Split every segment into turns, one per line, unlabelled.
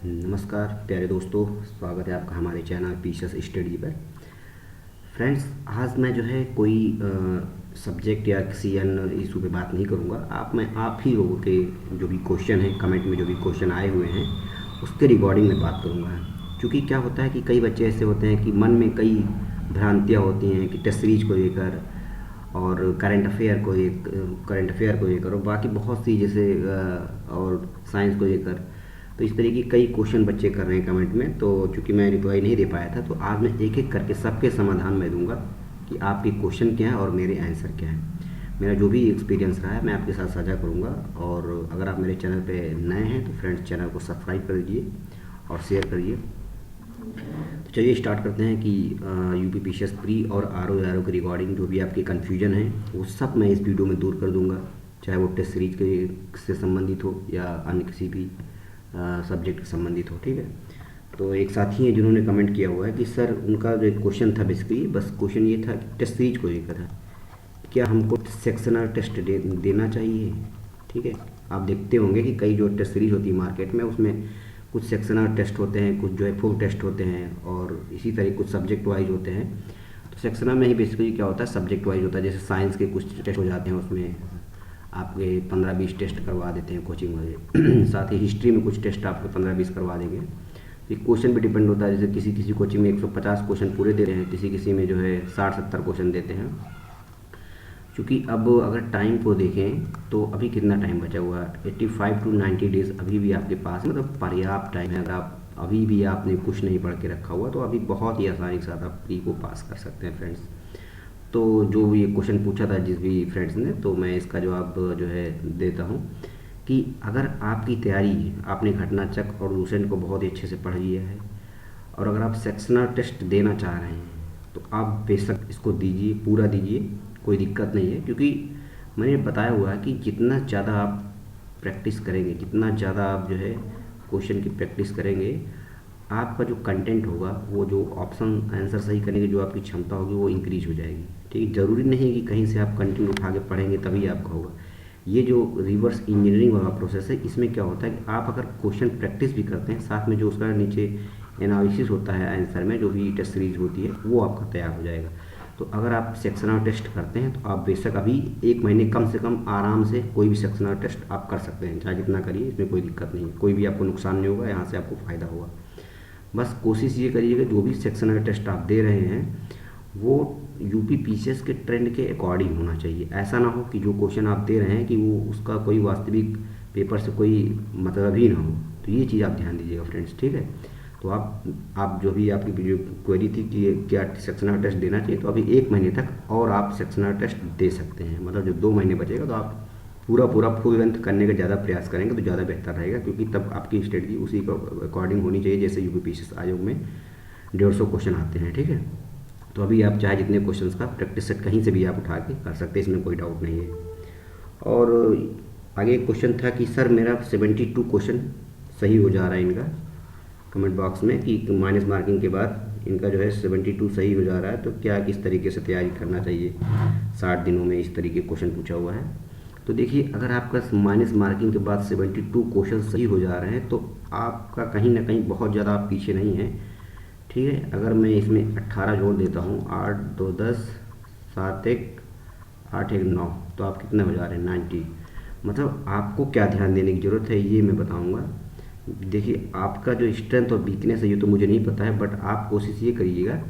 नमस्कार प्यारे दोस्तों, स्वागत है आपका हमारे चैनल पीसेस स्टडी पर। फ्रेंड्स, आज मैं जो है कोई सब्जेक्ट या किसी अन्य इशू पे बात नहीं करूँगा। आप ही लोगों के जो भी क्वेश्चन हैं, कमेंट में जो भी क्वेश्चन आए हुए हैं उसके रिगार्डिंग में बात करूँगा। क्योंकि क्या होता है कि कई बच्चे ऐसे होते हैं कि मन में कई भ्रांतियाँ होती हैं कि टेस्ट सीरीज को लेकर और करंट अफेयर को लेकर और बाकी बहुत सी जैसे और साइंस को लेकर। तो इस तरीके कई क्वेश्चन बच्चे कर रहे हैं कमेंट में, तो चूंकि मैं रिप्लाई नहीं दे पाया था तो आज मैं एक एक करके सबके समाधान मैं दूंगा कि आपके क्वेश्चन क्या है और मेरे आंसर क्या है। मेरा जो भी एक्सपीरियंस रहा है मैं आपके साथ साझा करूंगा। और अगर आप मेरे चैनल पे नए हैं तो फ्रेंड्स चैनल को सब्सक्राइब कर दीजिए और शेयर करिए। तो चलिए स्टार्ट करते हैं कि यूपी पीसीएस प्री और आर ओ के रिगार्डिंग जो भी आपके कन्फ्यूजन है वो सब मैं इस वीडियो में दूर कर दूंगा, चाहे वो टेस्ट सीरीज के से संबंधित हो या अन्य किसी भी सब्जेक्ट से संबंधित हो। ठीक है, तो एक साथी हैं जिन्होंने कमेंट किया हुआ है कि सर उनका जो क्वेश्चन था बेसिकली बस क्वेश्चन ये था कि टेस्ट सीरीज को लेकर था, क्या हमको सेक्शनल टेस्ट देना चाहिए। ठीक है, आप देखते होंगे कि कई जो टेस्ट सीरीज होती है मार्केट में उसमें कुछ सेक्शनल टेस्ट होते हैं, कुछ जो है फुल टेस्ट होते हैं और इसी तरह कुछ सब्जेक्ट वाइज होते हैं। तो सेक्शनल में ही बेसिकली क्या होता है, सब्जेक्ट वाइज होता है। जैसे साइंस के कुछ टेस्ट हो जाते हैं, उसमें आपके 15-20 टेस्ट करवा देते हैं कोचिंग वाले साथ ही हिस्ट्री में कुछ टेस्ट आपको 15-20 करवा देंगे। तो क्वेश्चन भी डिपेंड होता है, जैसे किसी किसी कोचिंग में 150 क्वेश्चन पूरे दे रहे हैं, किसी किसी में जो है 60-70 क्वेश्चन देते हैं। क्योंकि अब अगर टाइम को देखें तो अभी कितना टाइम बचा हुआ है, 85 to 90 डेज अभी भी आपके पास, मतलब पर्याप्त टाइम है। अगर आप अभी भी आपने कुछ नहीं पढ़ के रखा हुआ तो अभी बहुत ही आसानी के साथ आप प्री को पास कर सकते हैं फ्रेंड्स। तो जो ये क्वेश्चन पूछा था जिस भी फ्रेंड्स ने, तो मैं इसका जवाब जो है देता हूँ कि अगर आपकी तैयारी, आपने घटना चक्र और दूसरे को बहुत ही अच्छे से पढ़ लिया है और अगर आप सेक्शनल टेस्ट देना चाह रहे हैं तो आप बेशक इसको दीजिए, पूरा दीजिए, कोई दिक्कत नहीं है। क्योंकि मैंने बताया हुआ है कि जितना ज़्यादा आप प्रैक्टिस करेंगे, जितना ज़्यादा आप जो है क्वेश्चन की प्रैक्टिस करेंगे, आपका जो कंटेंट होगा, वो जो ऑप्शन आंसर सही करने की जो आपकी क्षमता होगी वो इंक्रीज हो जाएगी। ठीक है, ज़रूरी नहीं है कि कहीं से आप कंटेंट उठा के पढ़ेंगे तभी आपका होगा। ये जो रिवर्स इंजीनियरिंग वाला प्रोसेस है, इसमें क्या होता है कि आप अगर क्वेश्चन प्रैक्टिस भी करते हैं साथ में जो उसका नीचे एनालिसिस होता है आंसर में, जो भी टेस्ट सीरीज होती है, वो आपका तैयार हो जाएगा। तो अगर आप सेक्शनल टेस्ट करते हैं तो आप बेशक अभी 1 महीने कम से कम आराम से कोई भी सेक्शनल टेस्ट आप कर सकते हैं, चाहे जितना करिए, इसमें कोई दिक्कत नहीं है, कोई भी आपको नुकसान नहीं होगा, यहाँ से आपको फ़ायदा होगा। बस कोशिश ये करिएगा जो भी सेक्शनल टेस्ट आप दे रहे हैं वो यूपी पीसीएस के ट्रेंड के अकॉर्डिंग होना चाहिए। ऐसा ना हो कि जो क्वेश्चन आप दे रहे हैं कि वो उसका कोई वास्तविक पेपर से कोई मतलब ही ना हो। तो ये चीज़ आप ध्यान दीजिएगा फ्रेंड्स। ठीक है, तो आप जो भी आपकी जो क्वेरी थी कि क्या सेक्शनल टेस्ट देना चाहिए, तो अभी 1 महीने तक और आप सेक्शनल टेस्ट दे सकते हैं। मतलब जो 2 महीने बचेगा तो आप पूरा फुल लेंथ करने का ज़्यादा प्रयास करेंगे तो ज़्यादा बेहतर रहेगा। क्योंकि तब आपकी स्ट्रेटजी उसी के अकॉर्डिंग होनी चाहिए, जैसे यूपी पीसीएस आयोग में 150 क्वेश्चन आते हैं। ठीक है, तो अभी आप चाहे जितने क्वेश्चन का प्रैक्टिस सेट कहीं से भी आप उठा के कर सकते हैं, इसमें कोई डाउट नहीं है। और आगे एक क्वेश्चन था कि सर मेरा 72 क्वेश्चन सही हो जा रहा है इनका, कमेंट बॉक्स में कि माइनस मार्किंग के बाद इनका जो है 72 सही हो जा रहा है, तो क्या किस तरीके से तैयारी करना चाहिए 60 दिनों में, इस तरीके क्वेश्चन पूछा हुआ है। तो देखिए, अगर आपका माइनस मार्किंग के बाद 72 क्वेश्चन सही हो जा रहे हैं तो आपका कहीं ना कहीं बहुत ज़्यादा आप पीछे नहीं हैं। ठीक है, अगर मैं इसमें 18 जोड़ देता हूँ, 8 2 10, 7 1 8 1 9, तो आप कितने हो जा रहे हैं 90। मतलब आपको क्या ध्यान देने की ज़रूरत है ये मैं बताऊँगा। देखिए, आपका जो स्ट्रेंथ और वीकनेस है ये तो मुझे नहीं पता है, बट आप कोशिश ये करिएगा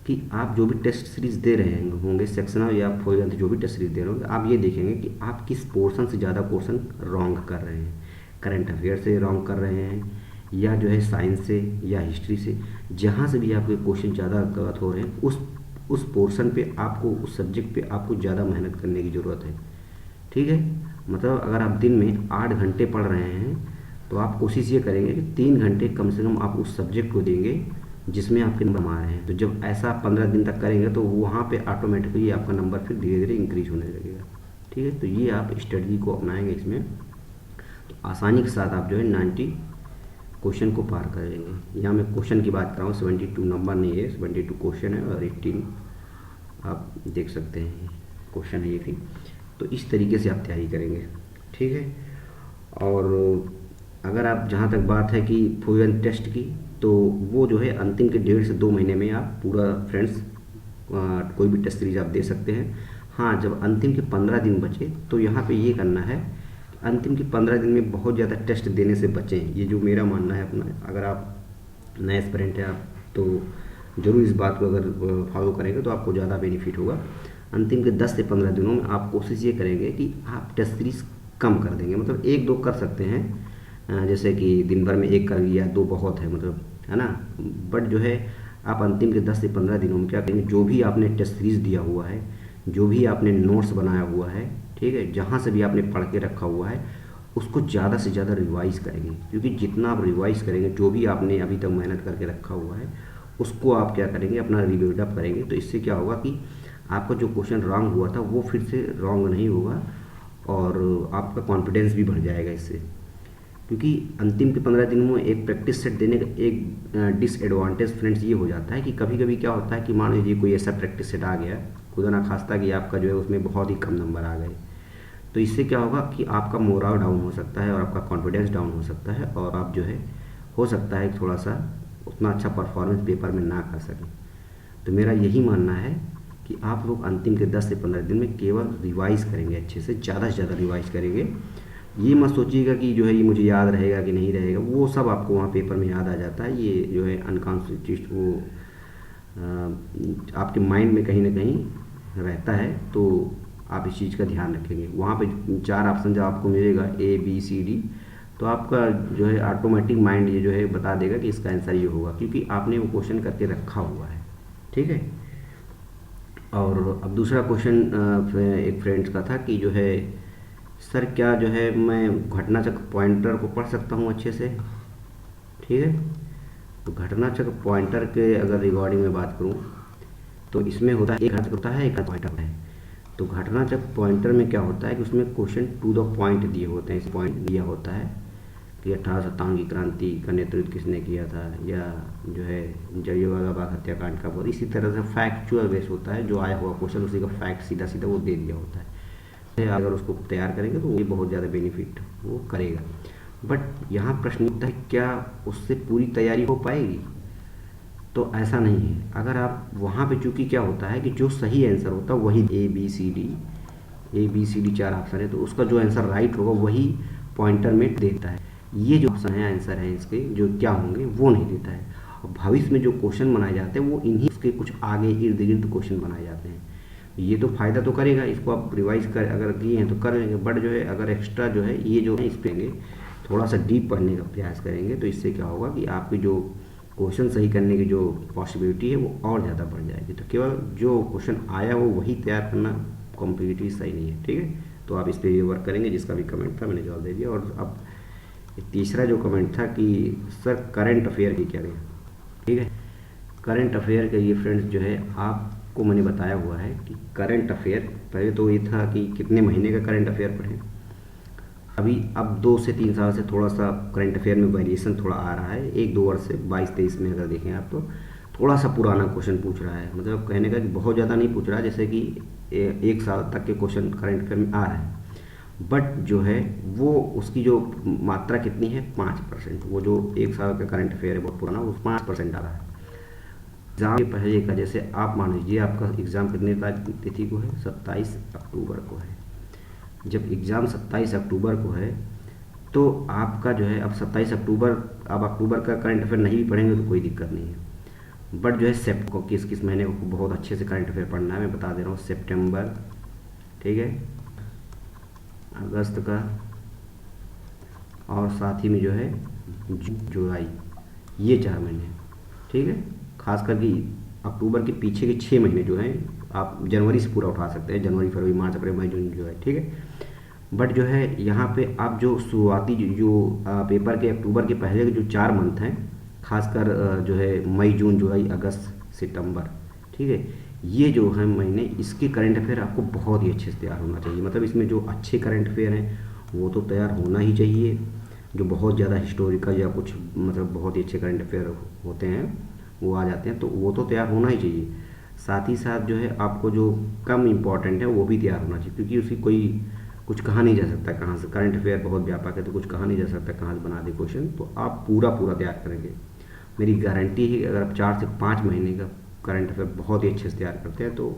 कि आप जो भी टेस्ट सीरीज दे रहे होंगे, सेक्शनल या फुल लेंथ जो भी टेस्ट सीरीज दे रहे होंगे, आप ये देखेंगे कि आप किस पोर्शन से ज़्यादा क्वेश्चन रॉन्ग कर रहे हैं। करंट अफेयर से रॉन्ग कर रहे हैं या जो है साइंस से या हिस्ट्री से, जहाँ से भी आपके क्वेश्चन ज़्यादा गलत हो रहे हैं उस पोर्शन पे आपको, उस सब्जेक्ट पे आपको ज़्यादा मेहनत करने की ज़रूरत है। ठीक है, मतलब अगर आप दिन में 8 घंटे पढ़ रहे हैं तो आप कोशिश ये करेंगे कि 3 घंटे कम से कम आप उस सब्जेक्ट को देंगे जिसमें आपके नंबर आ रहे हैं। तो जब ऐसा आप 15 दिन तक करेंगे तो वहाँ पे ऑटोमेटिकली आपका नंबर फिर धीरे धीरे इंक्रीज होने लगेगा। ठीक है, तो ये आप स्ट्रेटजी को अपनाएंगे इसमें तो आसानी के साथ आप जो है 90 क्वेश्चन को पार करेंगे। यहाँ मैं क्वेश्चन की बात कर रहा हूँ, 72 नंबर नहीं है, 72 क्वेश्चन है और 18 आप देख सकते हैं क्वेश्चन है ये भी। तो इस तरीके से आप तैयारी करेंगे। ठीक है, और अगर आप जहाँ तक बात है कि फ्लुएंट टेस्ट की, तो वो जो है अंतिम के 1.5 से 2 महीने में आप पूरा फ्रेंड्स कोई भी टेस्ट सीरीज आप दे सकते हैं। हाँ, जब अंतिम के 15 दिन बचे तो यहाँ पे ये करना है, अंतिम के 15 दिन में बहुत ज़्यादा टेस्ट देने से बचें। ये जो मेरा मानना है अपना, अगर आप नए एस्पिरेंट हैं आप, तो ज़रूर इस बात को अगर फॉलो करेंगे तो आपको ज़्यादा बेनिफिट होगा। अंतिम के 10 से 15 दिनों में आप कोशिश ये करेंगे कि आप टेस्ट सीरीज कम कर देंगे, मतलब 1-2 कर सकते हैं, जैसे कि दिन भर में 1 कर लिया, 2 बहुत है, मतलब है ना। बट जो है आप अंतिम के 10 से 15 दिनों में क्या करेंगे, जो भी आपने टेस्ट सीरीज दिया हुआ है, जो भी आपने नोट्स बनाया हुआ है, ठीक है, जहाँ से भी आपने पढ़ के रखा हुआ है, उसको ज़्यादा से ज़्यादा रिवाइज़ करेंगे। क्योंकि जितना आप रिवाइज़ करेंगे, जो भी आपने अभी तक मेहनत करके रखा हुआ है, उसको आप क्या करेंगे, अपना रिबिल्डअप करेंगे। तो इससे क्या होगा कि आपका जो क्वेश्चन रॉन्ग हुआ था वो फिर से रॉन्ग नहीं होगा, और आपका कॉन्फिडेंस भी बढ़ जाएगा इससे। क्योंकि अंतिम के 15 दिनों में एक प्रैक्टिस सेट देने का एक डिसएडवांटेज फ्रेंड्स ये हो जाता है कि कभी कभी क्या होता है कि मान लीजिए कोई ऐसा प्रैक्टिस सेट आ गया, खुदा ना खास्ता, कि आपका जो है उसमें बहुत ही कम नंबर आ गए, तो इससे क्या होगा कि आपका मोरल डाउन हो सकता है और आपका कॉन्फिडेंस डाउन हो सकता है, और आप जो है हो सकता है थोड़ा सा उतना अच्छा परफॉर्मेंस पेपर में ना कर सकें। तो मेरा यही मानना है कि आप लोग अंतिम के 10 से 15 दिन में केवल रिवाइज़ करेंगे, अच्छे से ज़्यादा रिवाइज़ करेंगे। ये मत सोचिएगा कि जो है ये मुझे याद रहेगा कि नहीं रहेगा, वो सब आपको वहाँ पेपर में याद आ जाता है। ये जो है अनकॉन्शियस वो आपके माइंड में कहीं ना कहीं रहता है, तो आप इस चीज़ का ध्यान रखेंगे। वहाँ पे 4 ऑप्शन जब आपको मिलेगा ABCD, तो आपका जो है ऑटोमेटिक माइंड ये जो है बता देगा कि इसका आंसर ये होगा, क्योंकि आपने वो क्वेश्चन करके रखा हुआ है, ठीक है। और अब दूसरा क्वेश्चन एक फ्रेंड्स का था कि जो है सर क्या जो है मैं घटना चक्र पॉइंटर को पढ़ सकता हूँ अच्छे से, ठीक है। तो घटना चक्र पॉइंटर के अगर रिगार्डिंग में बात करूँ, तो इसमें होता है एक घटना चक्र होता है, एक पॉइंटर होता है। तो घटना चक्र पॉइंटर में क्या होता है कि उसमें क्वेश्चन टू द पॉइंट दिए होते हैं। इस पॉइंट दिया होता है कि 1857 की क्रांति का नेतृत्व किसने किया था, या जो है जलियांवाला बाग हत्याकांड का बहुत इसी तरह से फैक्चुअल बेस होता है। जो आया हुआ क्वेश्चन उसी का फैक्ट सीधा सीधा वो दे दिया होता है। अगर उसको तैयार करेंगे तो ये बहुत ज़्यादा बेनिफिट वो करेगा। बट यहाँ प्रश्न उठता है, क्या उससे पूरी तैयारी हो पाएगी? तो ऐसा नहीं है। अगर आप वहाँ पे, चूँकि क्या होता है कि जो सही आंसर होता है वही A B C D 4 option है, तो उसका जो आंसर राइट होगा वही पॉइंटर में देता है। ये जो ऑप्शन है, आंसर है इसके जो क्या होंगे वो नहीं देता है। और भविष्य में जो क्वेश्चन बनाए जाते हैं वो इन्हीं उसके कुछ आगे इर्द गिर्द क्वेश्चन बनाए जाते हैं। ये तो फ़ायदा तो करेगा, इसको आप रिवाइज कर अगर किए हैं तो कर लेंगे। बट जो है अगर एक्स्ट्रा जो है ये जो है इस पे थोड़ा सा डीप पढ़ने का प्रयास करेंगे, तो इससे क्या होगा कि आपकी जो क्वेश्चन सही करने की जो पॉसिबिलिटी है वो और ज़्यादा बढ़ जाएगी। तो केवल जो क्वेश्चन आया वो वही तैयार करना कॉम्पिटिटिव सही नहीं है, ठीक है। तो आप इस पर वर्क करेंगे। जिसका भी कमेंट था मैंने जवाब दे दिया। और अब तीसरा जो कमेंट था कि सर करंट अफेयर की क्या करें, ठीक है। करंट अफेयर के लिए फ्रेंड्स जो है आपको मैंने बताया हुआ है कि करंट अफेयर, पहले तो ये था कि कितने महीने का करंट अफेयर पढ़ें। अभी अब 2 से 3 साल से थोड़ा सा करंट अफेयर में वेरिएशन थोड़ा आ रहा है। 1-2 वर्ष से 22-23 में अगर देखें आप, तो थोड़ा सा पुराना क्वेश्चन पूछ रहा है। मतलब कहने का कि बहुत ज़्यादा नहीं पूछ रहा है, जैसे कि 1 साल तक के क्वेश्चन करंट अफेयर में आ रहे हैं। बट जो है वो उसकी जो मात्रा कितनी है, 5%। वो जो 1 साल का करंट अफेयर है बहुत पुराना, वो 5% आ रहा है। एग्ज़ाम के पहले का, जैसे आप मान लीजिए आपका एग्ज़ाम कितने तिथि को है, 27 अक्टूबर को है। जब एग्ज़ाम 27 अक्टूबर को है तो आपका जो है अब 27 अक्टूबर, अब अक्टूबर का करंट अफेयर नहीं भी पढ़ेंगे तो कोई दिक्कत नहीं है। बट जो है सेप्ट को किस महीने को बहुत अच्छे से करंट अफेयर पढ़ना है, मैं बता दे रहा हूँ। सितंबर, ठीक है, अगस्त का, और साथ ही में जो है जुलाई, ये 4 महीने, ठीक है। खास करके अक्टूबर के पीछे के 6 महीने जो हैं आप जनवरी से पूरा उठा सकते हैं, जनवरी, फरवरी, मार्च, अप्रैल, मई, जून, जुलाई, ठीक है। बट जो है यहाँ पे आप जो शुरुआती जो पेपर के अक्टूबर के पहले के जो 4 मंथ हैं, खासकर जो है मई, जून, जुलाई, अगस्त, सितंबर, ठीक है, ये जो है महीने, इसके करंट अफेयर आपको बहुत ही अच्छे से तैयार होना चाहिए। मतलब इसमें जो अच्छे करंट अफेयर हैं वो तो तैयार होना ही चाहिए। जो बहुत ज़्यादा हिस्टोरिकल या कुछ मतलब बहुत ही अच्छे करंट अफेयर होते हैं वो आ जाते हैं, तो वो तो तैयार होना ही चाहिए। साथ ही साथ जो है आपको जो कम इम्पॉर्टेंट है वो भी तैयार होना चाहिए, क्योंकि उसकी कोई कुछ कहा नहीं जा सकता कहाँ से, करंट अफेयर बहुत व्यापक है तो कुछ कहा नहीं जा सकता कहाँ से बना दे क्वेश्चन। तो आप पूरा पूरा तैयार करेंगे, मेरी गारंटी है कि अगर आप 4 से 5 महीने का करंट अफेयर बहुत ही अच्छे से तैयार करते हैं तो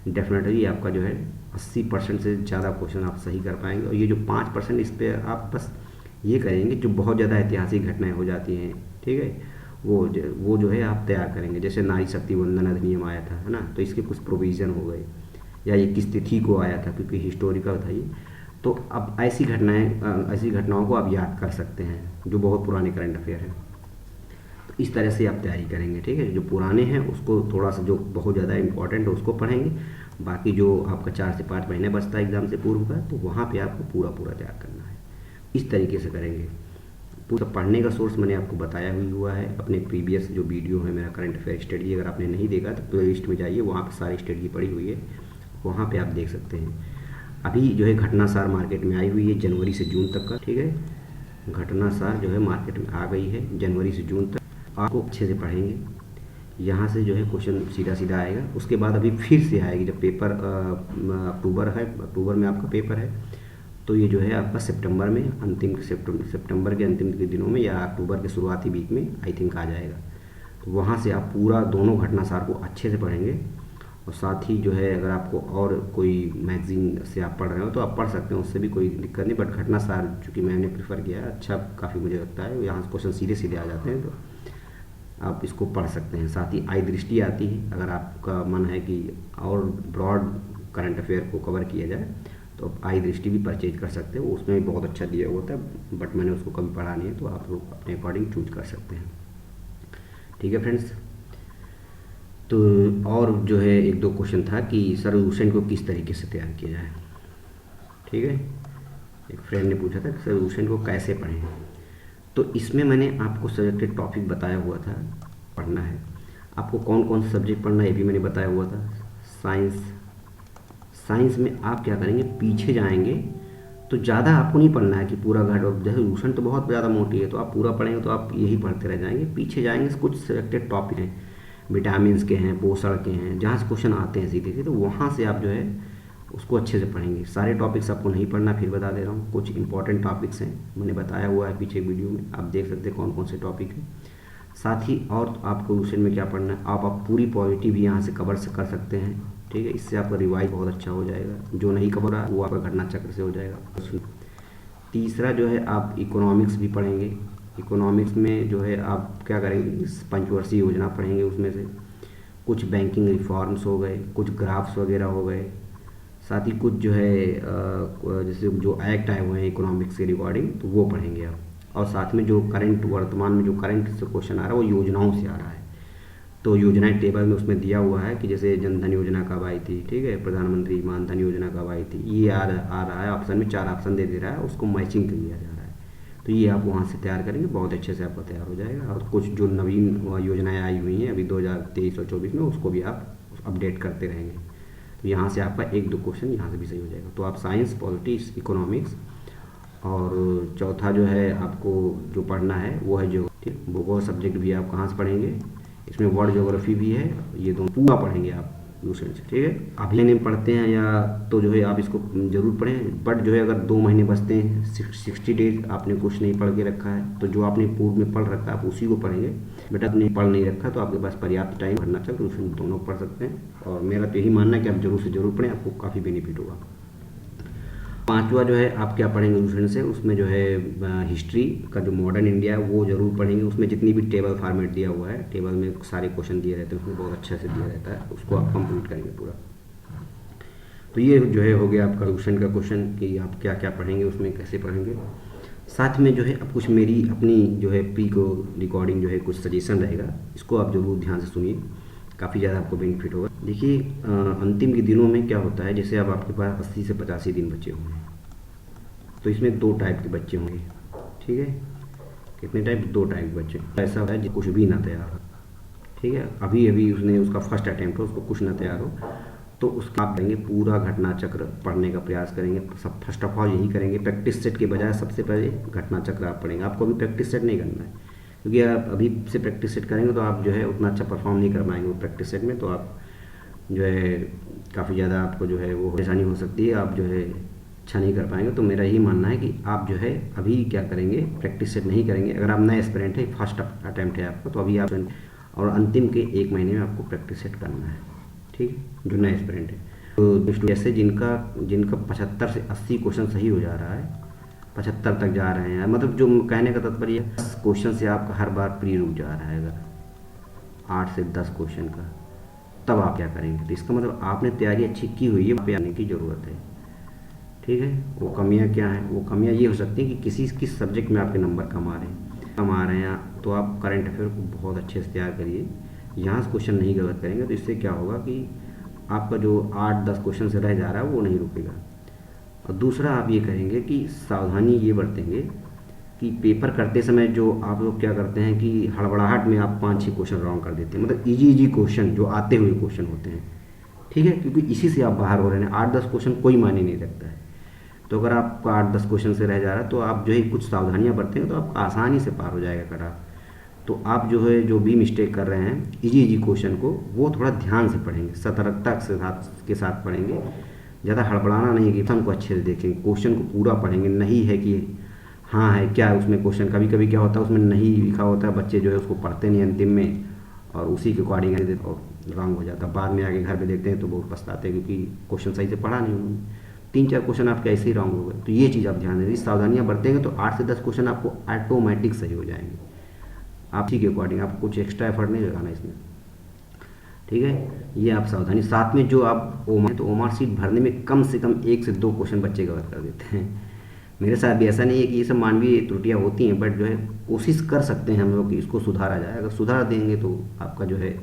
डेफिनेटली आपका जो है 80% से ज़्यादा क्वेश्चन आप सही कर पाएंगे। और ये जो 5% इस पर आप बस ये करेंगे जो बहुत ज़्यादा ऐतिहासिक घटनाएं हो जाती हैं, ठीक है, वो जो है आप तैयार करेंगे। जैसे नारी शक्ति वंदन अधिनियम आया था, है ना, तो इसके कुछ प्रोविज़न हो गए, या ये किस तिथि को आया था क्योंकि हिस्टोरिकल था ये। तो अब ऐसी घटनाओं को आप याद कर सकते हैं जो बहुत पुराने करंट अफेयर हैं। तो इस तरह से आप तैयारी करेंगे, ठीक है। जो पुराने हैं उसको थोड़ा सा, जो बहुत ज़्यादा इंपॉर्टेंट है उसको पढ़ेंगे, बाकी जो आपका 4 से 5 महीने बचता है एग्ज़ाम से पूर्व का, तो वहाँ पे आपको पूरा पूरा तैयार करना है। इस तरीके से करेंगे। पूरा पढ़ने का सोर्स मैंने आपको बताया ही हुआ है, अपने प्रीवियस जो वीडियो है मेरा करंट अफेयर स्टडी, अगर आपने नहीं देखा तो प्ले लिस्ट में जाइए, वहाँ पर सारी स्टडी पड़ी हुई है, वहाँ पे आप देख सकते हैं। अभी जो है घटनासार मार्केट में आई हुई है जनवरी से जून तक का, ठीक है। घटनासार जो है मार्केट में आ गई है जनवरी से जून तक, आपको अच्छे से पढ़ेंगे। यहाँ से जो है क्वेश्चन सीधा सीधा आएगा। उसके बाद अभी फिर से आएगी जब पेपर अक्टूबर है, अक्टूबर में आपका पेपर है, तो ये जो है आपका सितंबर में सितंबर के अंतिम के दिनों में या अक्टूबर के शुरुआती वीक में आई थिंक आ जाएगा। तो वहाँ से आप पूरा दोनों घटनासार को अच्छे से पढ़ेंगे। और साथ ही जो है अगर आपको और कोई मैगज़ीन से आप पढ़ रहे हो तो आप पढ़ सकते हैं, उससे भी कोई दिक्कत नहीं। बट घटनासार चूँकि मैंने प्रेफर किया है, अच्छा काफ़ी मुझे लगता है, यहाँ से क्वेश्चन सीधे सीधे आ जाते हैं, तो आप इसको पढ़ सकते हैं। साथ ही आई दृष्टि आती है, अगर आपका मन है कि और ब्रॉड करंट अफेयर को कवर किया जाए तो आप आई दृष्टि भी परचेज कर सकते हो, उसमें भी बहुत अच्छा दिया हुआ था, बट मैंने उसको कभी पढ़ा नहीं है, तो आप लोग अपने अकॉर्डिंग चूज कर सकते हैं। ठीक है फ्रेंड्स। तो और जो है एक दो क्वेश्चन था कि सॉल्यूशन को किस तरीके से तैयार किया जाए, ठीक है। एक फ्रेंड ने पूछा था कि सॉल्यूशन को कैसे पढ़ें, तो इसमें मैंने आपको सजेक्टेड टॉपिक बताया हुआ था पढ़ना है। आपको कौन कौन सा सब्जेक्ट पढ़ना है ये भी मैंने बताया हुआ था। साइंस में आप क्या करेंगे, पीछे जाएंगे तो ज़्यादा आपको नहीं पढ़ना है कि पूरा घट, जैसे सॉल्यूशन तो बहुत ज़्यादा मोटी है तो आप पूरा पढ़ेंगे तो आप यही पढ़ते रह जाएंगे। पीछे जाएंगे, कुछ सिलेक्टेड टॉपिक हैं, विटामिन के हैं, पोषण के हैं, जहाँ से क्वेश्चन आते हैं सीधे सीधे, तो वहाँ से आप जो है उसको अच्छे से पढ़ेंगे। सारे टॉपिक्स आपको नहीं पढ़ना, फिर बता दे रहा हूँ, कुछ इंपॉर्टेंट टॉपिक्स हैं, मैंने बताया हुआ है पीछे वीडियो में, आप देख सकते हैं कौन कौन से टॉपिक हैं। साथ ही और आपको क्वेश्चन में क्या पढ़ना है, आप पूरी पॉलिटी भी यहाँ से कवर से कर सकते हैं, ठीक है। इससे आपका रिवाइज बहुत अच्छा हो जाएगा, जो नहीं कवर है वो आपका घटना चक्र से हो जाएगा। तीसरा जो है आप इकोनॉमिक्स भी पढ़ेंगे। इकोनॉमिक्स में जो है आप क्या करेंगे, पंचवर्षीय योजना पढ़ेंगे, उसमें से कुछ बैंकिंग रिफॉर्म्स हो गए, कुछ ग्राफ्स वगैरह हो गए, साथ ही कुछ जो है जैसे जो एक्ट आए हुए हैं इकोनॉमिक्स के रिगार्डिंग, तो वो पढ़ेंगे आप। और साथ में जो करंट, वर्तमान में जो करंट से क्वेश्चन आ रहा है वो योजनाओं से आ रहा है, तो योजनाएं टेबल में उसमें दिया हुआ है कि जैसे जनधन योजना कब आई थी, ठीक है, प्रधानमंत्री मानधन योजना कब आई थी, ये आ रहा है ऑप्शन में, 4 ऑप्शन दे रहा है, उसको मैचिंग किया जा रहा है। तो ये आप वहाँ से तैयार करेंगे, बहुत अच्छे से आपका तैयार हो जाएगा। और कुछ जो नवीन योजनाएं आई हुई हैं अभी 2023 और 24 में, उसको भी आप अपडेट करते रहेंगे। तो यहाँ से आपका 1-2 क्वेश्चन यहाँ से भी सही हो जाएगा। तो आप साइंस, पॉलिटिक्स, इकोनॉमिक्स, और चौथा जो है आपको जो पढ़ना है वो है ज्योग्राफी। भूगोल सब्जेक्ट भी आप कहाँ से पढ़ेंगे, इसमें वर्ल्ड ज्योग्राफी भी है, ये दोनों पूरा पढ़ेंगे आप दूसरे से, ठीक है। अभी नहीं पढ़ते हैं या तो जो है आप इसको ज़रूर पढ़ें, बट जो है अगर 2 महीने बचते हैं, 60 डेज आपने कुछ नहीं पढ़ के रखा है, तो जो आपने पूर्व में पढ़ रखा है आप उसी को पढ़ेंगे। बेटा आपने पढ़ नहीं रखा तो आपके पास पर्याप्त टाइम भरना चाहिए, तो उसमें दोनों पढ़ सकते हैं। और मेरा तो यही मानना है कि आप जरूर से ज़रूर पढ़ें, आपको काफ़ी बेनिफिट होगा। पांचवा जो है आप क्या पढ़ेंगे दूसरे से, उसमें जो है हिस्ट्री का जो मॉडर्न इंडिया है वो ज़रूर पढ़ेंगे। उसमें जितनी भी टेबल फॉर्मेट दिया हुआ है, टेबल में सारे क्वेश्चन दिए रहते हैं, उसमें बहुत अच्छे से दिया रहता है, उसको आप कंप्लीट करेंगे पूरा। तो ये जो है हो गया आपका क्वेश्चन का क्वेश्चन कि आप क्या क्या पढ़ेंगे, उसमें कैसे पढ़ेंगे। साथ में जो है अब कुछ मेरी अपनी जो है प्री को रिकॉर्डिंग जो है कुछ सजेशन रहेगा, इसको आप ज़रूर ध्यान से सुनिए, काफ़ी ज़्यादा आपको बेनिफिट होगा। देखिए अंतिम के दिनों में क्या होता है, जैसे अब आपके पास 80 से 85 दिन बचे होंगे, तो इसमें 2 टाइप के बच्चे होंगे, ठीक है। कितने टाइप, 2 टाइप के बच्चे। ऐसा है जो कुछ भी ना तैयार हो, ठीक है, अभी अभी उसने उसका फर्स्ट अटैम्प्ट हो, उसको कुछ ना तैयार हो, तो उसका आप देंगे पूरा घटना चक्र पढ़ने का प्रयास करेंगे। सब फर्स्ट ऑफ ऑल यही करेंगे, प्रैक्टिस सेट के बजाय सबसे पहले घटना चक्र आप पढ़ेंगे। आपको अभी प्रैक्टिस सेट नहीं करना है, क्योंकि आप अभी से प्रैक्टिस सेट करेंगे तो आप जो है उतना अच्छा परफॉर्म नहीं कर पाएंगे वो प्रैक्टिस सेट में, तो आप जो है काफ़ी ज़्यादा आपको जो है वो परेशानी हो सकती है। आप जो है अच्छा नहीं कर पाएंगे। तो मेरा यही मानना है कि आप जो है अभी क्या करेंगे, प्रैक्टिस सेट नहीं करेंगे। अगर आप नए एस्पिरेंट है, फर्स्ट अटैम्प्ट है आपका, तो अभी आप और अंतिम के 1 महीने में आपको प्रैक्टिस सेट करना है, ठीक है, जो नए एस्पिरेंट है। तो जैसे जिनका जिनका 75 से 80 क्वेश्चन सही हो जा रहा है, 75 तक जा रहे हैं, मतलब जो कहने का तात्पर्य 10 क्वेश्चन से आपका हर बार प्री रुक जा रहा है, अगर 8 से 10 क्वेश्चन का, तब आप क्या करेंगे? तो इसका मतलब आपने तैयारी अच्छी की हुई है, वहाँ पे आने की ज़रूरत है, ठीक है। वो कमियां क्या हैं? वो कमियां ये हो सकती हैं कि किस सब्जेक्ट में आपके नंबर कम आ रहे हैं, तो आप करंट अफेयर को बहुत अच्छे से तैयार करिए। यहाँ से क्वेश्चन नहीं गलत करेंगे तो इससे क्या होगा कि आपका जो 8-10 क्वेश्चन से रह जा रहा है वो नहीं रुकेगा। और दूसरा आप ये करेंगे कि सावधानी ये बरतेंगे कि पेपर करते समय जो आप लोग क्या करते हैं कि हड़बड़ाहट में आप 5-6 क्वेश्चन रॉन्ग कर देते हैं, मतलब इजी क्वेश्चन जो आते हुए क्वेश्चन होते हैं, ठीक है, क्योंकि इसी से आप बाहर हो रहे हैं। 8-10 क्वेश्चन कोई मायने नहीं रखता है। तो अगर आपका 8-10 क्वेश्चन से रह जा रहा है तो आप जो है कुछ सावधानियां बरतेंगे तो आप आसानी से पार हो जाएगा कटा। तो आप जो है जो भी मिस्टेक कर रहे हैं इजी क्वेश्चन को, वो थोड़ा ध्यान से पढ़ेंगे, सतर्कता के साथ पढ़ेंगे। ज़्यादा हड़बड़ाना नहीं कि क्वेश्चन को अच्छे से देखेंगे, क्वेश्चन को पूरा पढ़ेंगे। नहीं है कि हाँ है क्या उसमें क्वेश्चन, कभी कभी क्या होता है उसमें नहीं लिखा होता है, बच्चे जो है उसको पढ़ते नहीं अंतिम में और उसी के अकॉर्डिंग रॉन्ग हो जाता है। बाद में आके घर पे देखते हैं तो बहुत पछताते हैं क्योंकि क्वेश्चन सही से पढ़ा नहीं उन्होंने। 3-4 क्वेश्चन आपके ऐसे ही रॉन्ग हो गए। तो ये चीज़ आप ध्यान दें, सावधानियां बरतेंगे तो 8 से 10 क्वेश्चन आपको ऑटोमेटिक सही हो जाएंगे। आप इसी के अकॉर्डिंग आपको कुछ एक्स्ट्रा एफर्ट नहीं लगाना इसमें, ठीक है। ये आप सावधानी, साथ में जो आप ओमार सीट भरने में कम से कम 1 से 2 क्वेश्चन बच्चे गलत कर देते हैं। मेरे साथ भी ऐसा नहीं है कि ये सब मानवीय त्रुटियां होती हैं, बट जो है कोशिश कर सकते हैं हम लोग कि इसको सुधारा जाए। अगर सुधार देंगे तो आपका जो है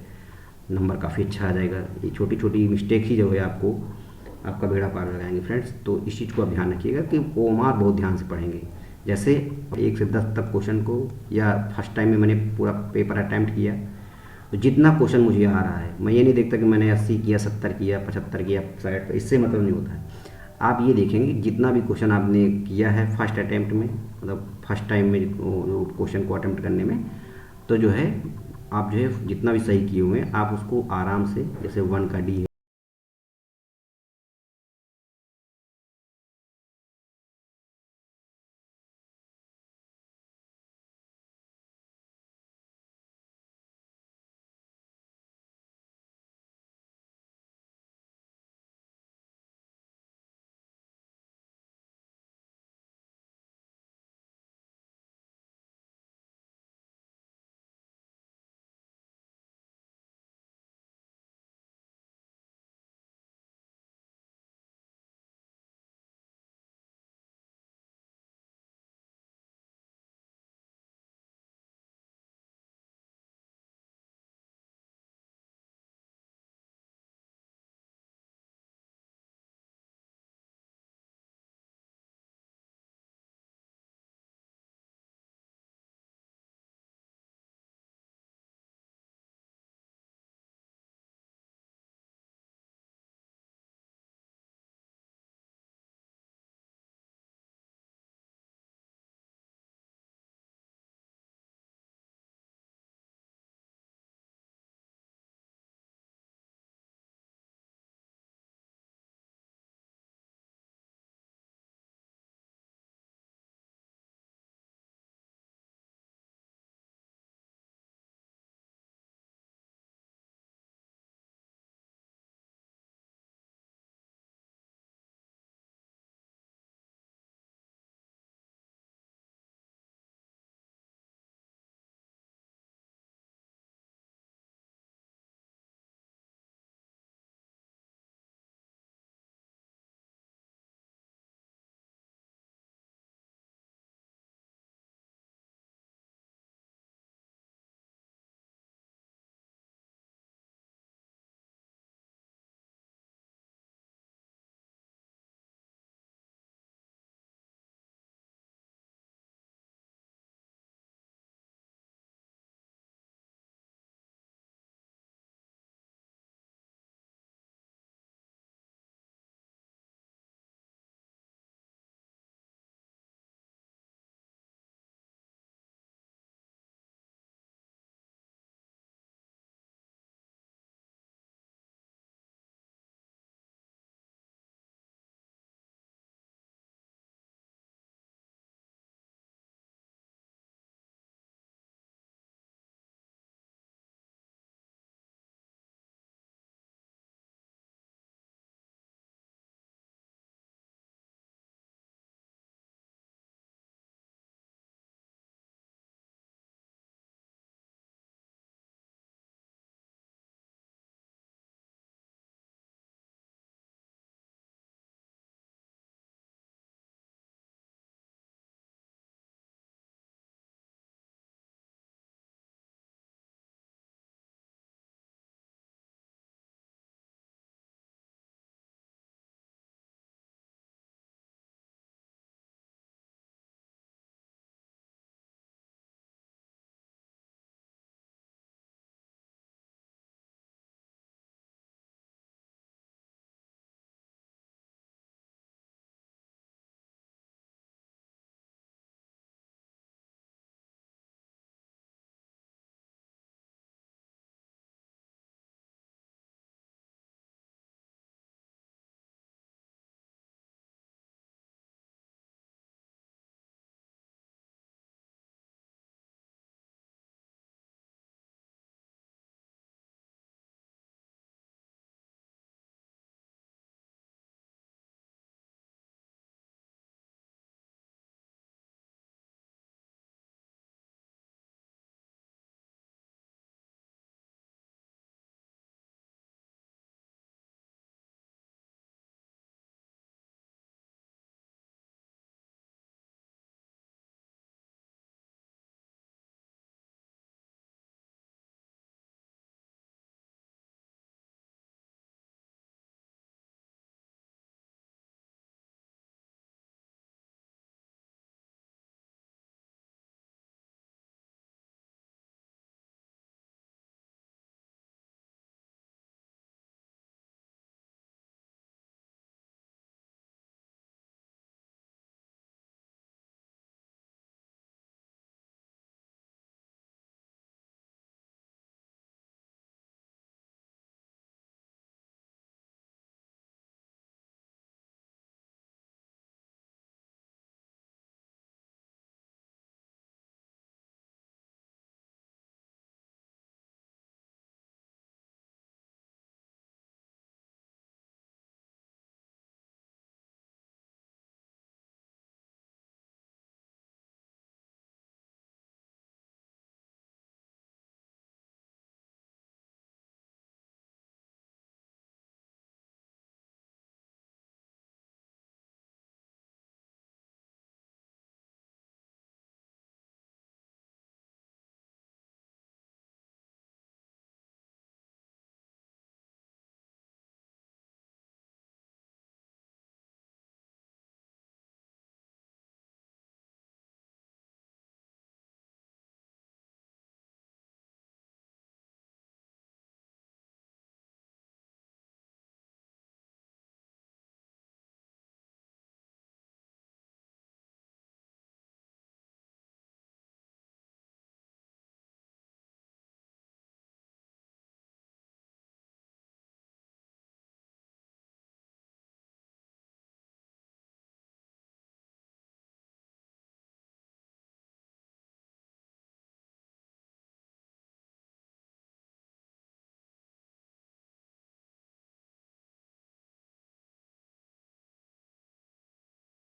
नंबर काफ़ी अच्छा आ जाएगा। ये छोटी छोटी मिस्टेक ही जो है आपको आपका बेड़ा पार लगाएंगे फ्रेंड्स। तो इस चीज़ को आप ध्यान रखिएगा कि ओमार बहुत ध्यान से पढ़ेंगे। जैसे 1 से 10 तक क्वेश्चन को, या फर्स्ट टाइम में मैंने पूरा पेपर अटैम्प्ट किया तो जितना क्वेश्चन मुझे आ रहा है, मैं ये नहीं देखता कि मैंने 80 किया, 70 किया, 75 किया, 60, इससे मतलब नहीं होता है। आप ये देखेंगे जितना भी क्वेश्चन आपने किया है फर्स्ट अटैम्प्ट में, मतलब फर्स्ट टाइम में क्वेश्चन को अटैम्प्ट करने में, तो जो है आप जो है जितना भी सही किए हुए हैं आप उसको आराम से, जैसे 1 का डी है